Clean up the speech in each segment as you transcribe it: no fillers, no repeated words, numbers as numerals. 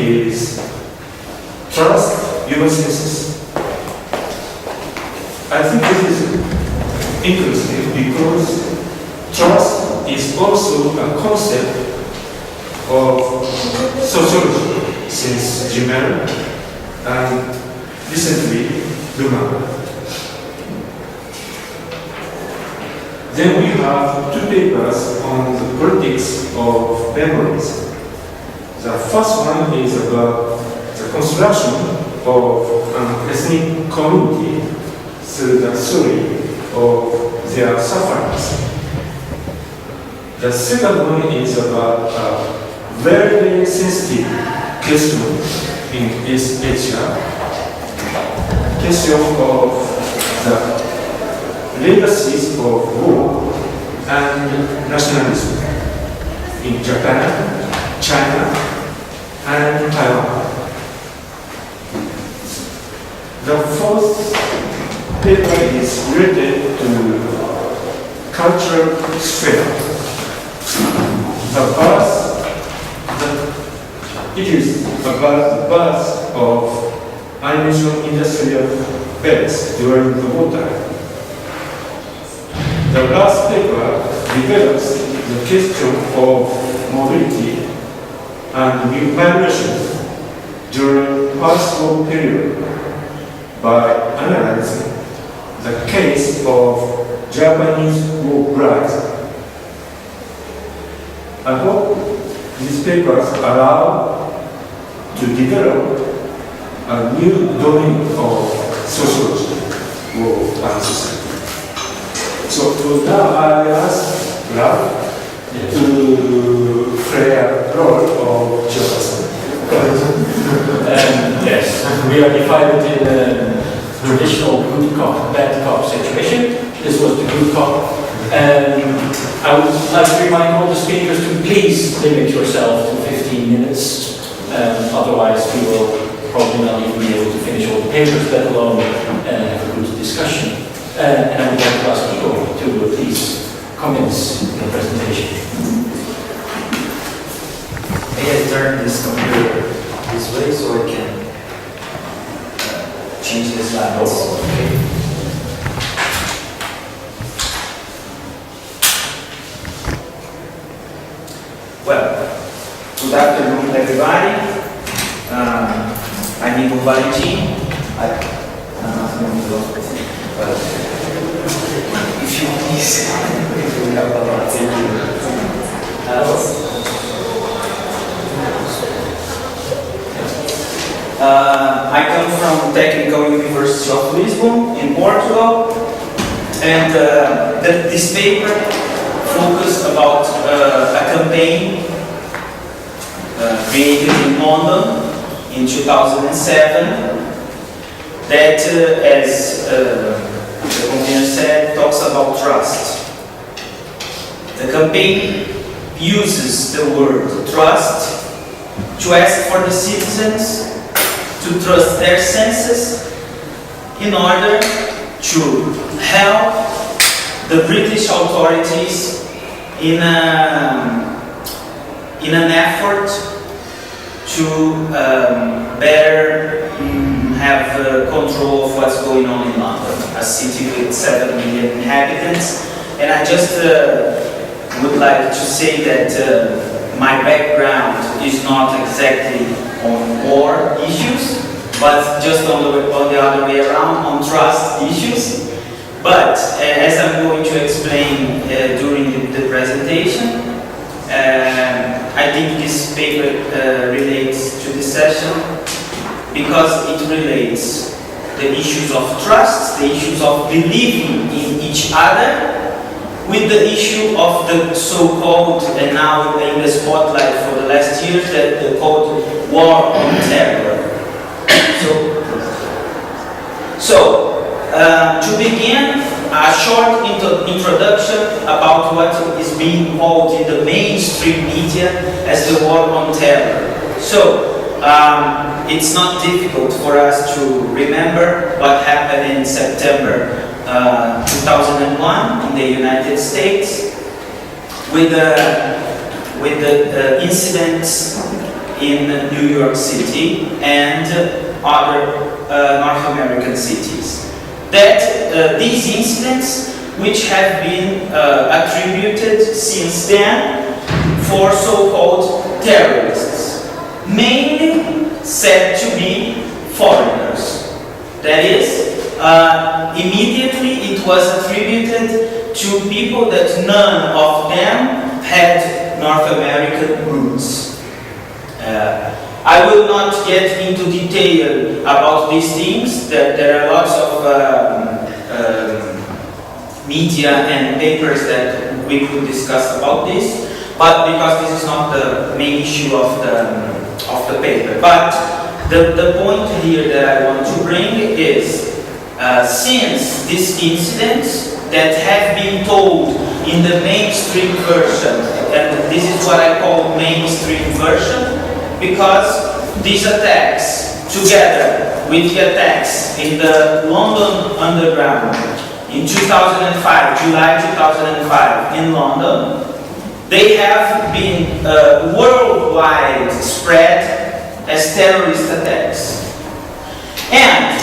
is trust your senses. I think this is inclusive because trust is also a concept of sociology since Yereven and recently Luma. Then we have two papers on the politics of memories. The first one is about the construction of an ethnic community through the story of their sufferings. The second one is about a very, very sensitive question in East Asia, question of the legacies of war and nationalism in Japan, China, and Taiwan. The fourth paper is related to cultural sphere. It is about the birth of animation industrial base during the wartime. The last paper develops the question of mobility and migration during post-war period by analyzing the case of Japanese war brides. I hope these papers allow to develop a new domain of sociology, war and society. So now I ask Ralph to play a role of Jefferson. Yes, we are divided in a traditional good cop, bad cop situation. This was the good cop. I would like to remind all the speakers to please limit yourself to 15 minutes. Otherwise, we will probably not even be able to finish all the papers, let alone have a good discussion. And I would like to ask Igor to please comments in the presentation. May I turn this computer this way so I can change the slides? Okay. Well, good afternoon, everybody. I'm Igor Valentim. I'm not going to go. If you please, it will help a lot. Thank you. I come from Technical University of Lisbon in Portugal, and this paper focused about a campaign created in London in 2007 that, as the convener said, talks about trust. The campaign uses the word trust to ask for the citizens to trust their senses in order to help the British authorities in an effort to better have control of what's going on in London, a city with 7 million inhabitants. And I just would like to say that my background is not exactly on war issues, but just on the other way around, on trust issues. But as I'm going to explain during the presentation, I think this paper relates to this session because it relates the issues of trust, the issues of believing in each other, with the issue of the so-called, and now in the spotlight for the last years, that the called war on terror. To begin, a short introduction about what is being called in the mainstream media as the war on terror. It's not difficult for us to remember what happened in September 2001 in the United States with the incidents in New York City and other North American cities. That these incidents, which have been attributed since then for so-called terrorists, mainly said to be foreigners. That is, immediately it was attributed to people that none of them had North American roots. I will not get into detail about these things. There are lots of media and papers that we could discuss about this, but because this is not the main issue of the paper. But the point here that I want to bring is, since these incidents that have been told in the mainstream version, and this is what I call mainstream version, because these attacks, together with the attacks in the London Underground in 2005, July 2005 in London, they have been worldwide spread as terrorist attacks. And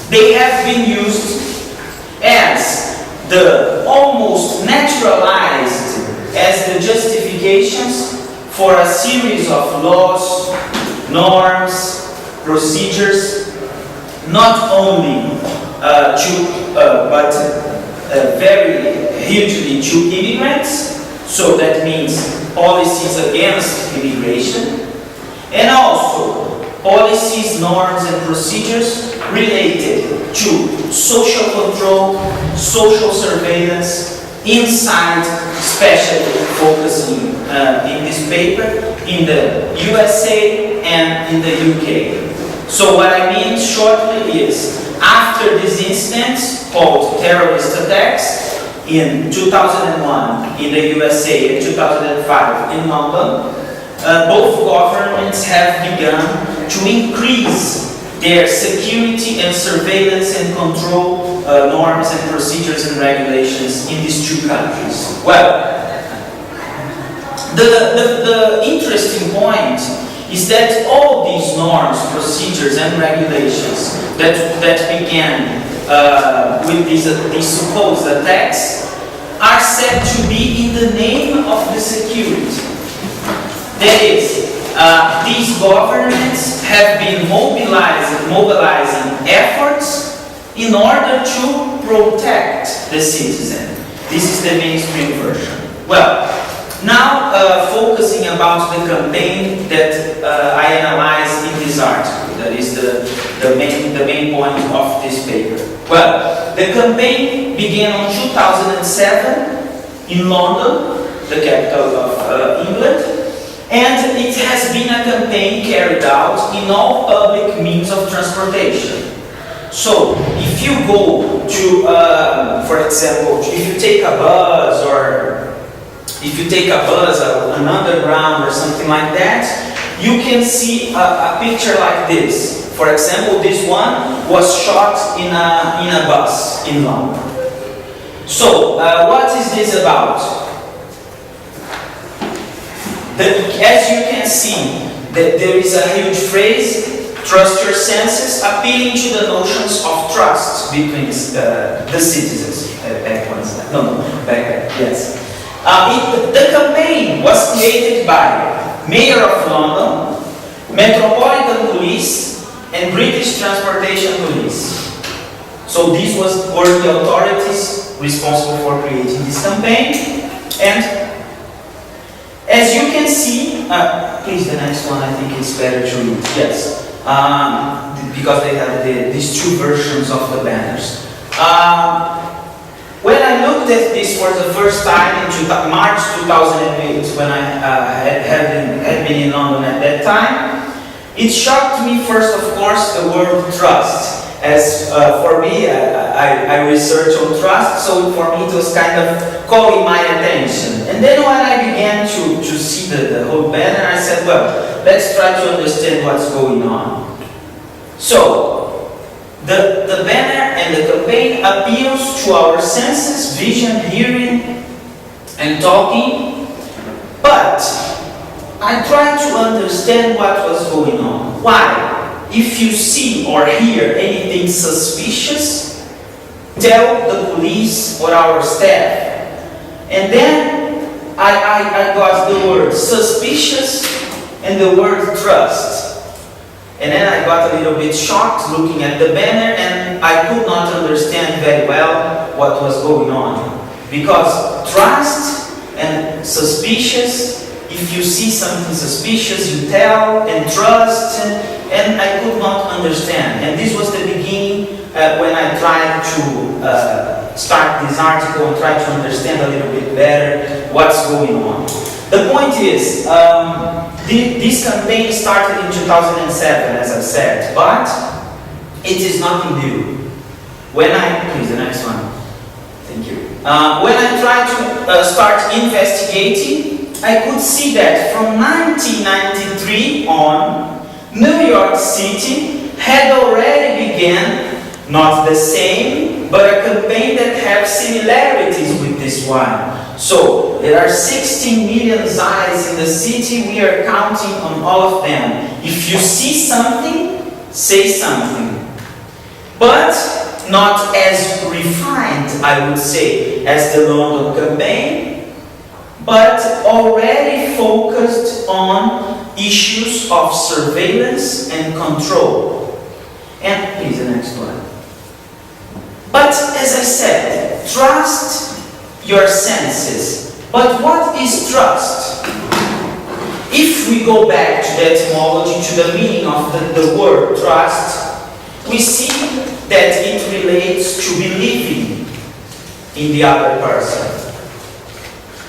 they have been used as the almost naturalized as the justifications for a series of laws, norms, procedures, not only but very hugely to immigrants, so that means policies against immigration, and also policies, norms, and procedures related to social control, social surveillance, inside, especially focusing in this paper, in the USA and in the UK. So what I mean shortly is, after these incidents called terrorist attacks in 2001 in the USA and 2005 in London, both governments have begun to increase their security and surveillance and control norms and procedures and regulations in these two countries. Well, the interesting point is that all these norms, procedures and regulations that began with these supposed attacks are said to be in the name of the security. That is, these governments have been mobilizing efforts in order to protect the citizen. This is the mainstream version. Well, now focusing about the campaign that I analyzed in this article, that is the main point of this paper. Well, the campaign began on 2007 in London, the capital of England, and it has been a campaign carried out in all public means of transportation. So, if you go to, for example, if you take a bus or if you take a bus, an underground or something like that, you can see a picture like this. For example, this one was shot in a bus in London. So, what is this about? As you can see, there is a huge phrase, trust your senses, appealing to the notions of trust between the citizens. Yes. The campaign was created by Mayor of London, Metropolitan Police, and British Transportation Police. So these were the authorities responsible for creating this campaign. And as you can see, please the next one, I think it's better to read. Yes, because they have these two versions of the banners. When I looked at this for the first time in March 2008, when I had been in London at that time, it shocked me first, of course, the word trust. As for me, I research on trust, so for me it was kind of calling my attention. And then when I began to see the whole banner, I said, well, let's try to understand what's going on. So, the banner and the campaign appeals to our senses, vision, hearing, and talking, but I tried to understand what was going on. Why? If you see or hear anything suspicious, tell the police or our staff. And then I got the word suspicious and the word trust. And then I got a little bit shocked looking at the banner, and I could not understand very well what was going on. Because trust and suspicious, if you see something suspicious, you tell, and trust, and I could not understand. And this was the beginning when I tried to start this article and try to understand a little bit better what's going on. The point is, this campaign started in 2007, as I said, but it is nothing new. Please, the next one. Thank you. When I tried to start investigating, I could see that from 1993 on, New York City had already began, not the same, but a campaign that has similarities with this one. So, there are 16 million eyes in the city, we are counting on all of them. If you see something, say something. But not as refined, I would say, as the London campaign, but already focused on issues of surveillance and control. And please, the next one. But as I said, trust your senses. But what is trust? If we go back to the etymology, to the meaning of the word trust, we see that it relates to believing in the other person.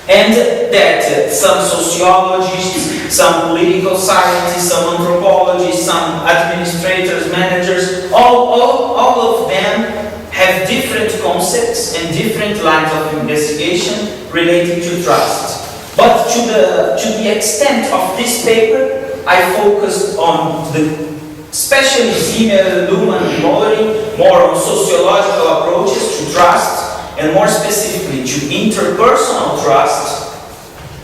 And that some sociologists, some political scientists, some anthropologists, some administrators, managers, all of them have different concepts and different lines of investigation related to trust. But to the extent of this paper, I focused on especially Zimmer, Luhmann, and Mollering, more on sociological approaches to trust, and more specifically to interpersonal trust,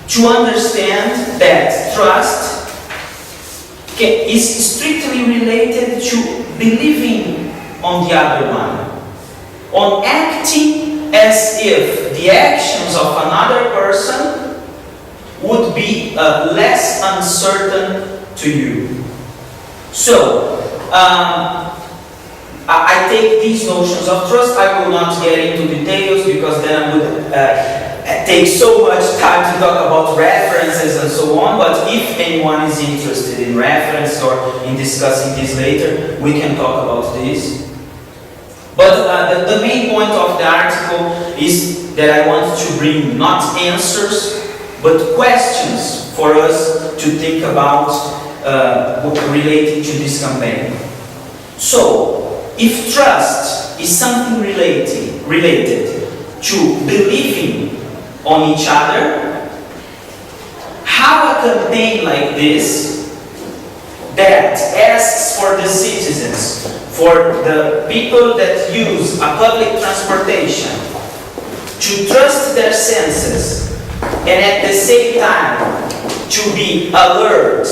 to understand that trust is strictly related to believing on the other one, on acting as if the actions of another person would be less uncertain to you. So, I take these notions of trust. I will not get into details because then I would take so much time to talk about references and so on, but if anyone is interested in reference or in discussing this later, we can talk about this. But the main point of the article is that I want to bring not answers, but questions for us to think about relating to this campaign. So, if trust is something related to believing on each other, how a campaign like this that asks for the citizens, for the people that use a public transportation, to trust their senses and at the same time to be alert,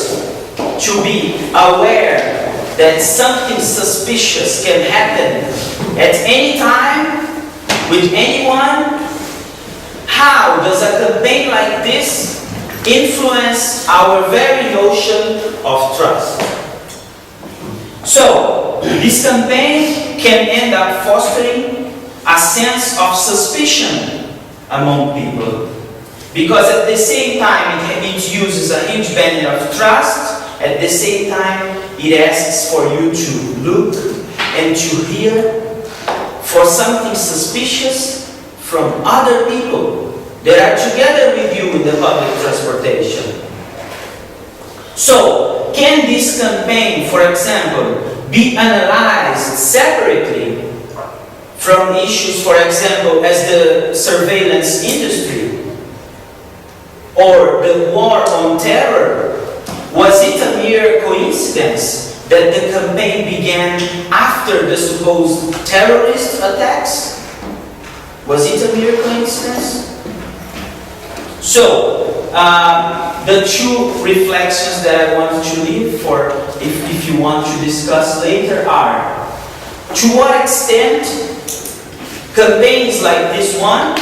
to be aware that something suspicious can happen at any time with anyone, how does a campaign like this influence our very notion of trust? So, this campaign can end up fostering a sense of suspicion among people, because at the same time it uses a huge banner of trust. At the same time, it asks for you to look and to hear for something suspicious from other people that are together with you in the public transportation. So, can this campaign, for example, be analyzed separately from issues, for example, as the surveillance industry or the war on terror? Was it a mere coincidence that the campaign began after the supposed terrorist attacks? Was it a mere coincidence? So, the two reflections that I want to leave for, if you want to discuss later, are to what extent campaigns like this one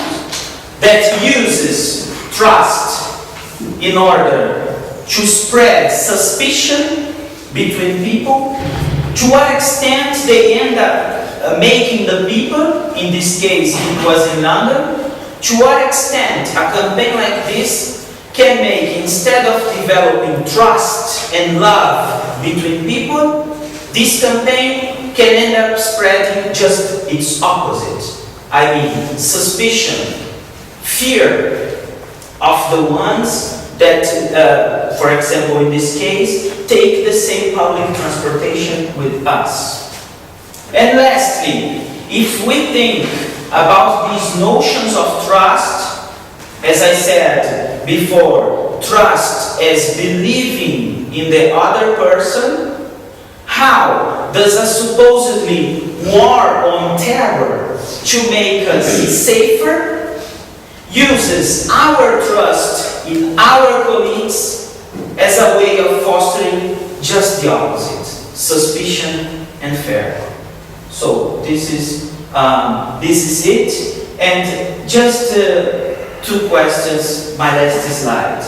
that uses trust in order to spread suspicion between people, to what extent they end up making the people, in this case it was in London, to what extent a campaign like this can make, instead of developing trust and love between people, this campaign can end up spreading just its opposite. I mean, suspicion, fear of the ones that, for example, in this case, take the same public transportation with us. And lastly, if we think about these notions of trust, as I said before, trust as believing in the other person, how does a supposedly war on terror to make us safer uses our trust in our colleagues as a way of fostering just the opposite, suspicion and fear? So this is it. And just two questions, my last slide.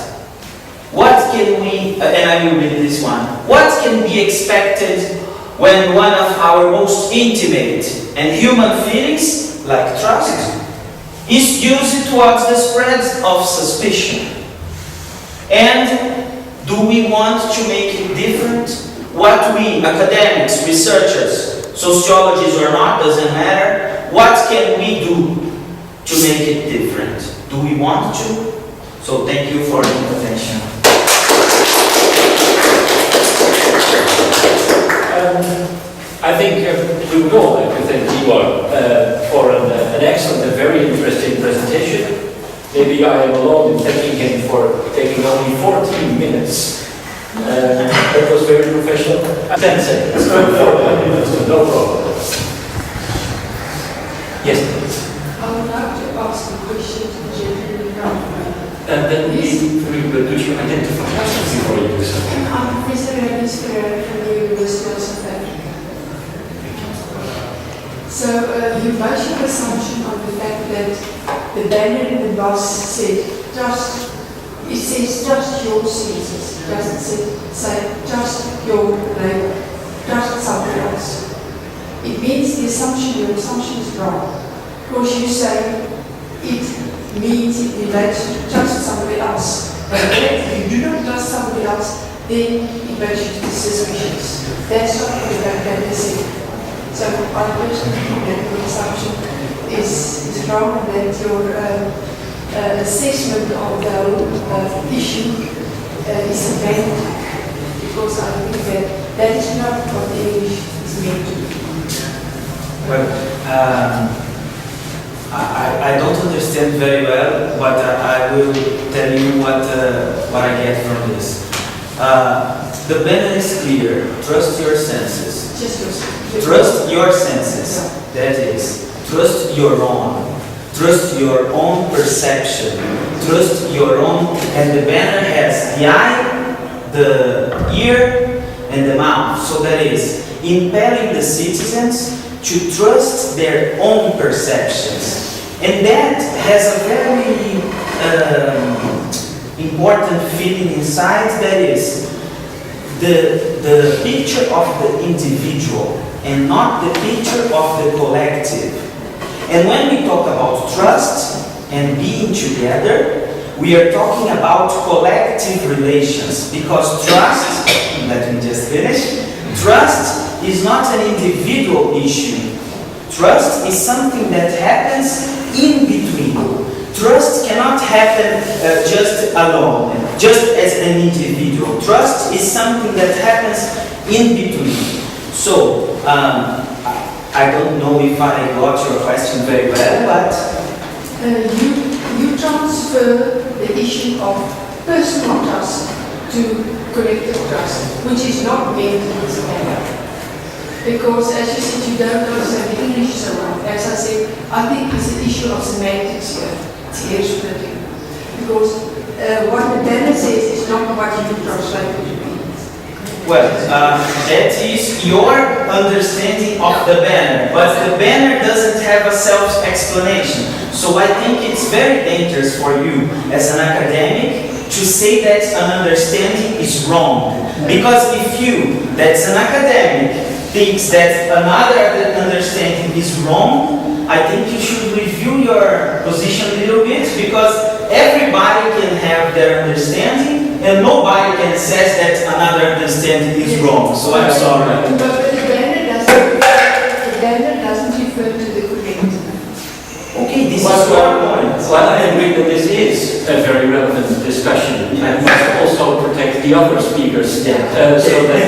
What can we, and I will read this one, what can be expected when one of our most intimate and human feelings, like trust, is used towards the spread of suspicion? And do we want to make it different? What we, academics, researchers, sociologists or not, doesn't matter, what can we do to make it different? Do we want to? So thank you for the attention. I think we would all like to thank Igor for an excellent and very interesting presentation. Maybe I am alone in thanking him for taking only 14 minutes. That was very professional. 10 seconds. 14 minutes, no problem. Yes, please. I would like to ask a question to the gentleman in front of me. Then could you identify yourself before you do so? I'm Professor Yereven from the University of South Africa. So you base your assumption on the fact that the banner in the bus said, it says trust your senses. It doesn't say trust your neighbor, trust somebody else. It means your assumption is wrong. Because you say it means it relates to trust somebody else. But if you do not trust somebody else, then it makes you suspicious. That's not what the banner said. So I personally think that your assumption is wrong, and that your assessment of the whole issue is abandoned. Because I think that is not what the English is meant to be. Well, I don't understand very well, but I will tell you what I get from this. The banner is clear. Trust your senses. Just your senses. Trust your senses. That is, trust your own. Trust your own perception. Trust your own. And the banner has the eye, the ear, and the mouth. So that is impelling the citizens to trust their own perceptions. And that has a very important feeling inside, that is the picture of the individual and not the picture of the collective. And when we talk about trust and being together, we are talking about collective relations, because trust, let me just finish, trust is not an individual issue. Trust is something that happens in between. Trust cannot happen just alone, just as an individual. Trust is something that happens in between. So, I don't know if I got your question very well, but you transfer the issue of personal trust to collective trust, which is not meant in this manner. Because, as you said, you don't understand the English so well. As I said, I think it's an issue of semantics here. It's hair splitting. because what the banner says is not what you translate it to be. Well, that is your understanding of the banner, but the banner doesn't have a self-explanation. So I think it's very dangerous for you as an academic to say that an understanding is wrong. Because if you, that's an academic, thinks that another understanding is wrong, I think you should review your position a little bit, because everybody can have their understanding and nobody can say that another understanding is wrong. So I'm sorry. But the banner doesn't refer to the collective. Okay, this is Well, your point. well, I agree that this is a very relevant discussion. I must also protect the other speakers, so that